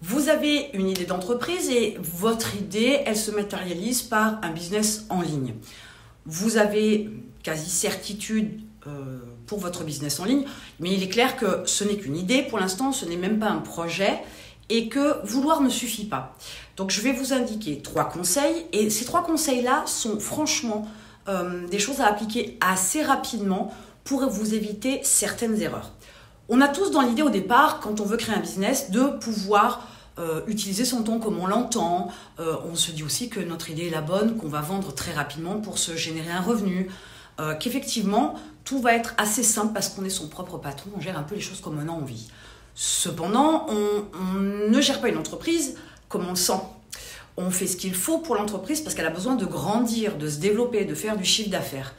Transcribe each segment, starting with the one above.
Vous avez une idée d'entreprise et votre idée, elle se matérialise par un business en ligne. Vous avez quasi certitude pour votre business en ligne, mais il est clair que ce n'est qu'une idée pour l'instant, ce n'est même pas un projet et que vouloir ne suffit pas. Donc je vais vous indiquer 3 conseils et ces 3 conseils-là sont franchement des choses à appliquer assez rapidement pour vous éviter certaines erreurs. On a tous dans l'idée au départ, quand on veut créer un business, de pouvoir utiliser son temps comme on l'entend. On se dit aussi que notre idée est la bonne, qu'on va vendre très rapidement pour se générer un revenu. Qu'effectivement, tout va être assez simple parce qu'on est son propre patron, on gère un peu les choses comme on a envie. Cependant, on ne gère pas une entreprise comme on le sent. On fait ce qu'il faut pour l'entreprise parce qu'elle a besoin de grandir, de se développer, de faire du chiffre d'affaires.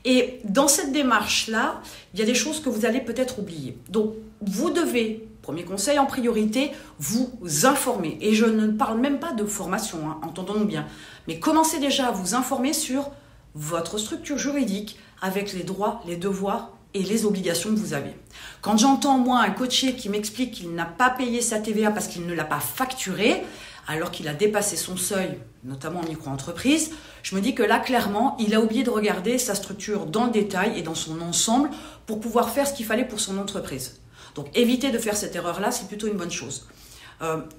Et dans cette démarche-là, il y a des choses que vous allez peut-être oublier. Donc, vous devez, premier conseil en priorité, vous informer. Et je ne parle même pas de formation, entendons-nous bien. Mais commencez déjà à vous informer sur votre structure juridique avec les droits, les devoirs et les obligations que vous avez. Quand j'entends, moi, un coaché qui m'explique qu'il n'a pas payé sa TVA parce qu'il ne l'a pas facturé, alors qu'il a dépassé son seuil, notamment en micro-entreprise, je me dis que là, clairement, il a oublié de regarder sa structure dans le détail et dans son ensemble pour pouvoir faire ce qu'il fallait pour son entreprise. Donc, éviter de faire cette erreur-là, c'est plutôt une bonne chose.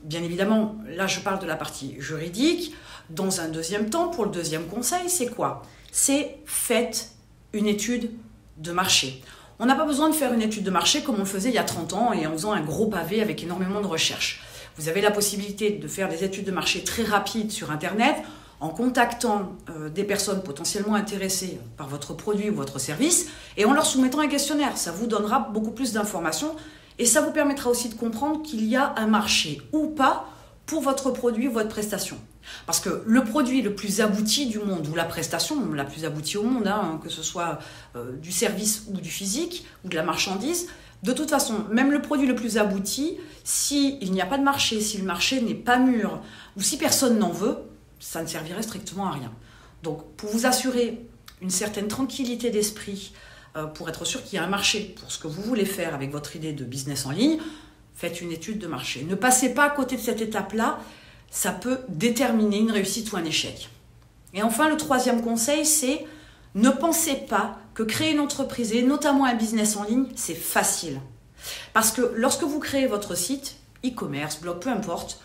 Bien évidemment, là, je parle de la partie juridique. Dans un deuxième temps, pour le deuxième conseil, c'est quoi? C'est faites une étude de marché. On n'a pas besoin de faire une étude de marché comme on le faisait il y a 30 ans et en faisant un gros pavé avec énormément de recherches. Vous avez la possibilité de faire des études de marché très rapides sur Internet en contactant des personnes potentiellement intéressées par votre produit ou votre service et en leur soumettant un questionnaire. Ça vous donnera beaucoup plus d'informations et ça vous permettra aussi de comprendre qu'il y a un marché ou pas pour votre produit ou votre prestation. Parce que le produit le plus abouti du monde, ou la prestation la plus aboutie au monde, que ce soit du service ou du physique, ou de la marchandise, de toute façon, même le produit le plus abouti, s'il n'y a pas de marché, si le marché n'est pas mûr, ou si personne n'en veut, ça ne servirait strictement à rien. Donc, pour vous assurer une certaine tranquillité d'esprit, pour être sûr qu'il y a un marché pour ce que vous voulez faire avec votre idée de business en ligne, faites une étude de marché. Ne passez pas à côté de cette étape-là, ça peut déterminer une réussite ou un échec. Et enfin, le troisième conseil, c'est ne pensez pas que créer une entreprise et notamment un business en ligne, c'est facile. Parce que lorsque vous créez votre site, e-commerce, blog, peu importe,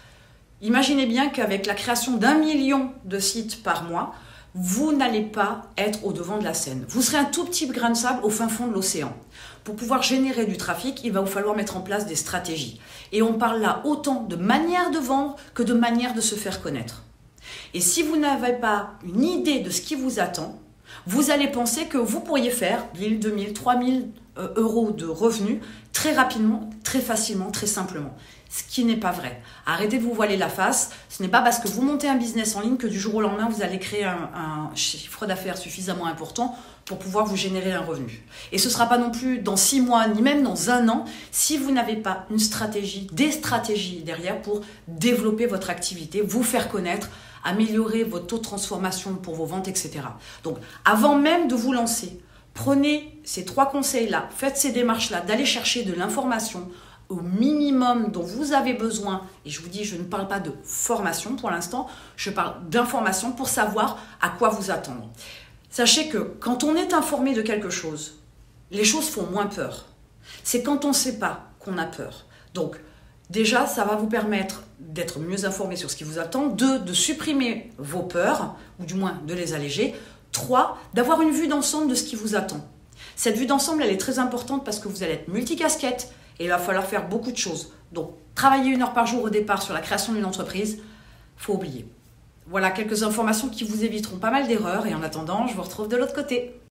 imaginez bien qu'avec la création d'1 million de sites par mois, vous n'allez pas être au devant de la scène. Vous serez un tout petit grain de sable au fin fond de l'océan. Pour pouvoir générer du trafic, il va vous falloir mettre en place des stratégies. Et on parle là autant de manière de vendre que de manière de se faire connaître. Et si vous n'avez pas une idée de ce qui vous attend, vous allez penser que vous pourriez faire 1000, 2000, 3000 euros de revenus très rapidement, très facilement, très simplement. Ce qui n'est pas vrai. Arrêtez de vous voiler la face. Ce n'est pas parce que vous montez un business en ligne que du jour au lendemain, vous allez créer un chiffre d'affaires suffisamment important pour pouvoir vous générer un revenu. Et ce ne sera pas non plus dans 6 mois, ni même dans 1 an, si vous n'avez pas une stratégie, des stratégies derrière pour développer votre activité, vous faire connaître, améliorer votre taux de transformation pour vos ventes, etc. Donc, avant même de vous lancer, prenez ces 3 conseils-là, faites ces démarches-là, d'aller chercher de l'information au minimum dont vous avez besoin. Et je vous dis, je ne parle pas de formation pour l'instant, je parle d'information pour savoir à quoi vous attendre. Sachez que quand on est informé de quelque chose, les choses font moins peur. C'est quand on ne sait pas qu'on a peur. Donc, déjà, ça va vous permettre d'être mieux informé sur ce qui vous attend. 2, de supprimer vos peurs, ou du moins de les alléger. 3, d'avoir une vue d'ensemble de ce qui vous attend. Cette vue d'ensemble, elle est très importante parce que vous allez être multicasquette et il va falloir faire beaucoup de choses. Donc, travailler 1 heure par jour au départ sur la création d'une entreprise, faut oublier. Voilà quelques informations qui vous éviteront pas mal d'erreurs et en attendant, je vous retrouve de l'autre côté.